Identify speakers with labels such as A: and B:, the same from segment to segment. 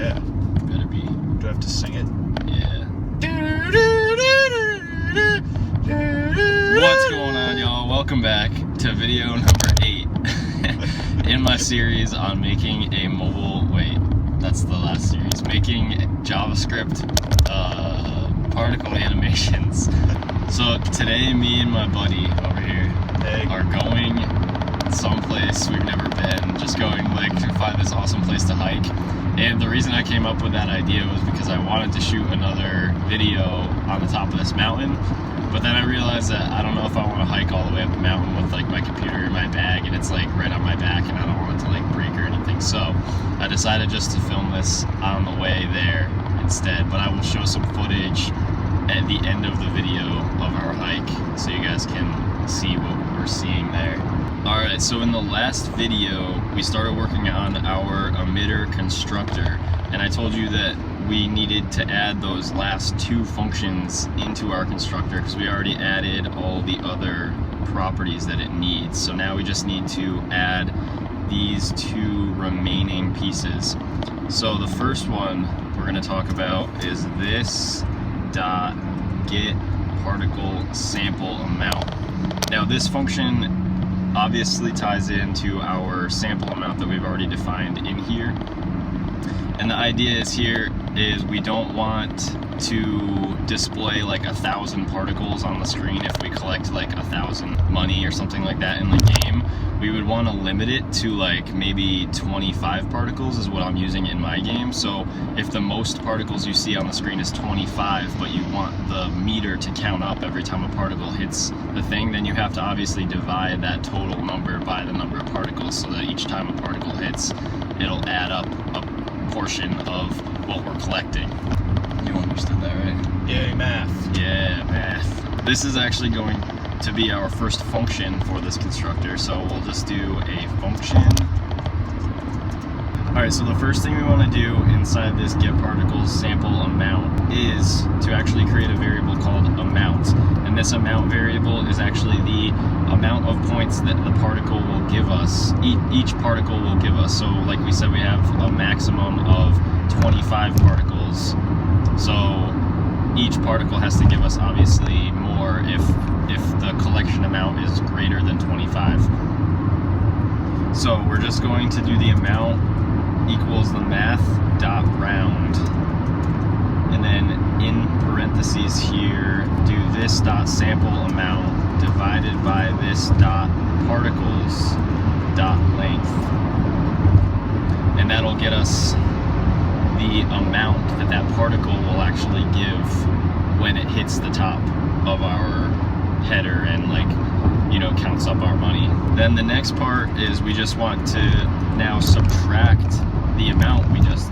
A: Yeah.
B: Better be.
A: Do I have to sing it?
B: Yeah. What's going on, y'all? Welcome back to video number 8 in my series on making a mobile. Wait, that's the last series. Making JavaScript particle animations. So today, me and my buddy over here are going someplace we've never been. Just going like to find this awesome place to hike. And the reason I came up with that idea was because I wanted to shoot another video on the top of this mountain, but then I realized that I don't know if I want to hike all the way up the mountain with like my computer in my bag and it's like right on my back and I don't want it to like break or anything. So I decided just to film this on the way there instead, but I will show some footage at the end of the video of our hike so you guys can see what we're seeing there. Alright, so in the last video, we started working on our Emitter Constructor, and I told you that we needed to add those last 2 functions into our constructor because we already added all the other properties that it needs. So now we just need to add these 2 remaining pieces. So the first one we're going to talk about is this dot get particle sample amount. Now this function obviously ties into our sample amount that we've already defined in here. And the idea is here is we don't want to display like 1,000 particles on the screen if we collect like 1,000 money or something like that in the game. We would want to limit it to like maybe 25 particles is what I'm using in my game. So if the most particles you see on the screen is 25, but you want the meter to count up every time a particle hits the thing, then you have to obviously divide that total number by the number of particles so that each time a particle hits, it'll add up a portion of what we're collecting. You understood that, right?
A: Yay, math.
B: Yeah, math. This is actually going to be our first function for this constructor, so we'll just do a function. Alright, so the first thing we want to do inside this getParticles sample amount is to actually create a variable called amount. And this amount variable is actually the amount of points that the particle will give us, each particle will give us. So like we said, we have a maximum of 25 particles. So each particle has to give us obviously more if the collection amount is greater than 25. So we're just going to do the amount equals the math dot round, and then in parentheses here do this dot sample amount divided by this dot particles dot length, and that'll get us the amount that that particle will actually give when it hits the top of our header and like, you know, counts up our money. Then the next part is we just want to now subtract the amount we just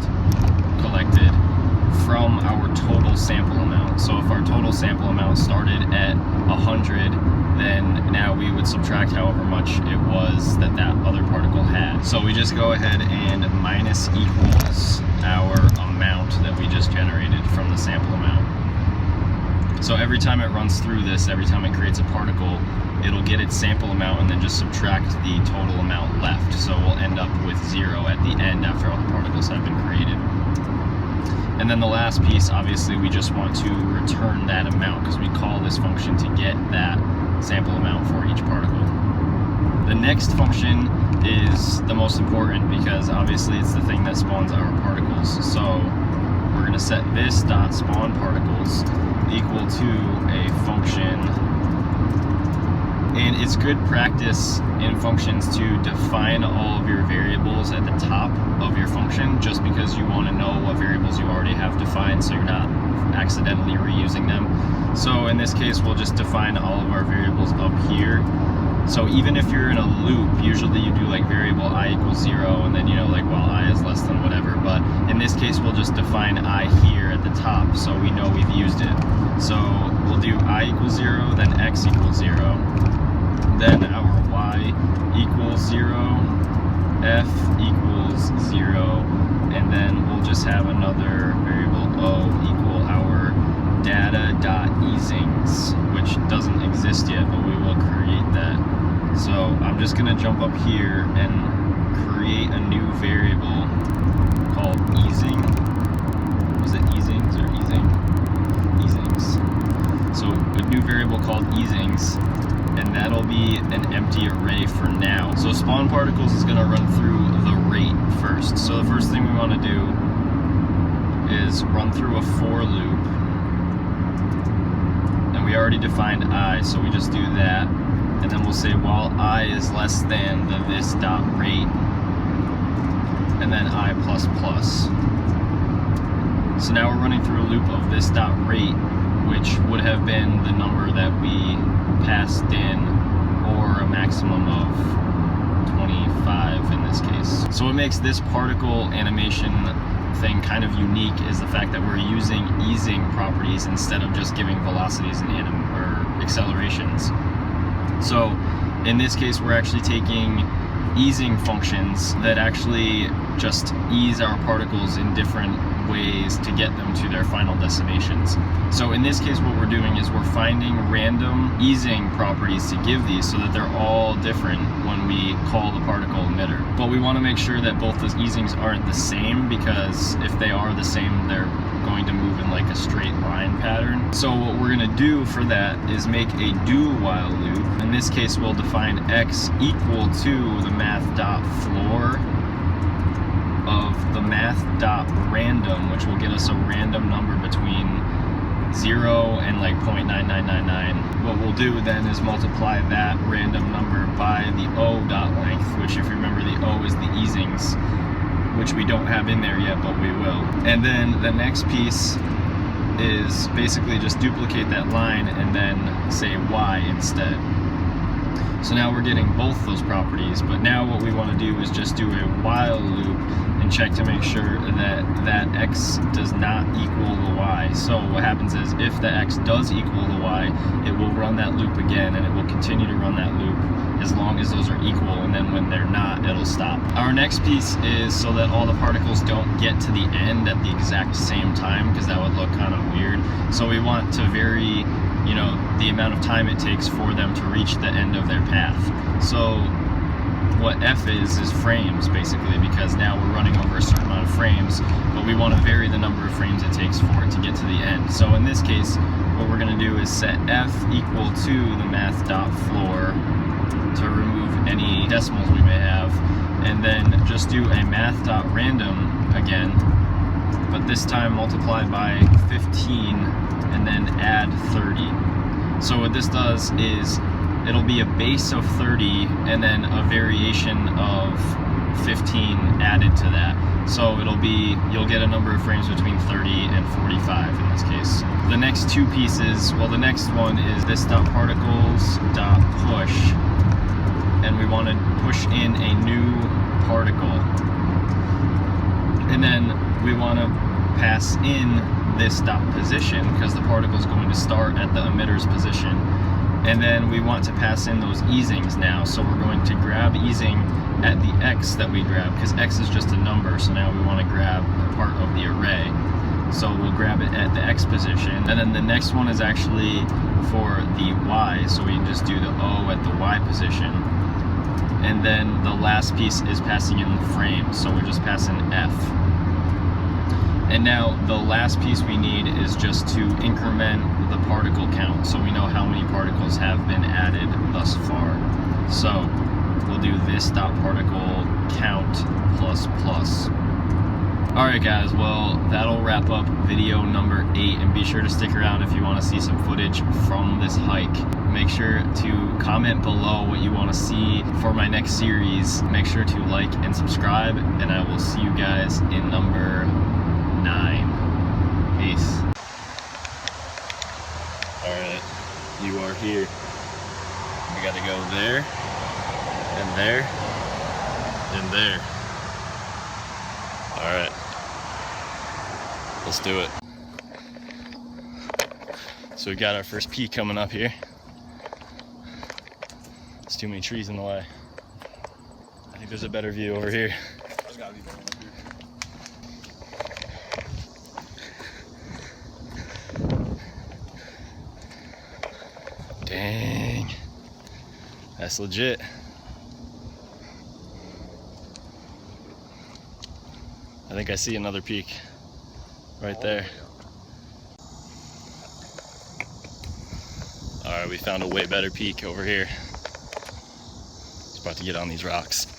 B: collected from our total sample amount. So if our total sample amount started at 100, then now we would subtract however much it was that that other particle had. So we just go ahead and minus equals our amount that we just generated from the sample amount. So every time it runs through this, every time it creates a particle, it'll get its sample amount and then just subtract the total amount left. So we'll end up with 0 at the end after all the particles have been created. And then the last piece, obviously, we just want to return that amount because we call this function to get that sample amount for each particle. The next function is the most important because obviously it's the thing that spawns our particles. So we're going to set this dot spawn particles equal to a function. And it's good practice in functions to define all of your variables at the top of your function, just because you want to know what variables you already have defined so you're not accidentally reusing them. So in this case, we'll just define all of our variables up here. So even if you're in a loop, usually you do like variable I equals 0 and then, you know, like while I is less than whatever. But in this case, we'll just define I here at the top so we know we've used it. So we'll do I equals 0, then X equals 0. Then our y equals 0, f equals 0, and then we'll just have another variable o equal our data.easings, which doesn't exist yet, but we will create that. So I'm just going to jump up here and create a new variable called easing. called easings, and that'll be an empty array for now. So spawn particles is gonna run through the rate first. So the first thing we wanna do is run through a for loop. And we already defined I, so we just do that. And then we'll say while I is less than the this dot rate, and then I plus plus. So now we're running through a loop of this dot rate, which would have been the number that we passed in, or a maximum of 25 in this case. So what makes this particle animation thing kind of unique is the fact that we're using easing properties instead of just giving velocities and accelerations. So in this case, we're actually taking easing functions that actually just ease our particles in different ways to get them to their final destinations. So in this case, what we're doing is we're finding random easing properties to give these so that they're all different when we call the particle emitter. But we want to make sure that both those easings aren't the same, because if they are the same, they're going to move in like a straight line pattern. So what we're going to do for that is make a do while loop. In this case, we'll define x equal to the math.floor of the math.random, which will get us a random number between 0 and like 0.9999. What we'll do then is multiply that random number by the O dot length, which, if you remember, the O is the easings, which we don't have in there yet, but we will. And then the next piece is basically just duplicate that line and then say Y instead. So now we're getting both those properties, but now what we want to do is just do a while loop and check to make sure that x does not equal the y. So what happens is, if the x does equal the y, it will run that loop again, and it will continue to run that loop as long as those are equal, and then when they're not, it'll stop. Our next piece is so that all the particles don't get to the end at the exact same time, because that would look kind of weird. So we want to vary, you know, the amount of time it takes for them to reach the end of their path. So what f is frames, basically, because now we're running over a certain amount of frames, but we want to vary the number of frames it takes for it to get to the end. So in this case, what we're going to do is set f equal to the math.floor to remove any decimals we may have, and then just do a math.random again, but this time multiplied by 15 and then add 30. So what this does is it'll be a base of 30 and then a variation of 15 added to that. So it'll be, you'll get a number of frames between 30 and 45 in this case. The next two pieces, well, the next one is this .particles.push, and we want to push in a new particle. And then we want to pass in this .position, because the particle is going to start at the emitter's position. And then we want to pass in those easings now. So we're going to grab easing at the x that we grab, because x is just a number, so now we want to grab a part of the array. So we'll grab it at the x position. And then the next one is actually for the y, so we can just do the O at the y position. And then the last piece is passing in the frame, so we're just passing f. And now the last piece we need is just to increment the particle count, so we know how many particles have been added thus far. So we'll do this .particle count plus plus. Alright guys, well, that'll wrap up video number 8, and be sure to stick around if you want to see some footage from this hike. Make sure to comment below what you want to see for my next series. Make sure to like and subscribe, and I will see you guys in number 9. Peace. Alright, you are here. We gotta go there, and there, and there. Alright, let's do it. So we got our first peak coming up here. There's too many trees in the way. I think there's a better view over here.
A: There's gotta be better up here.
B: Dang, that's legit. I think I see another peak right there. All right, Alright, we found a way better peak over here. He's about to get on these rocks.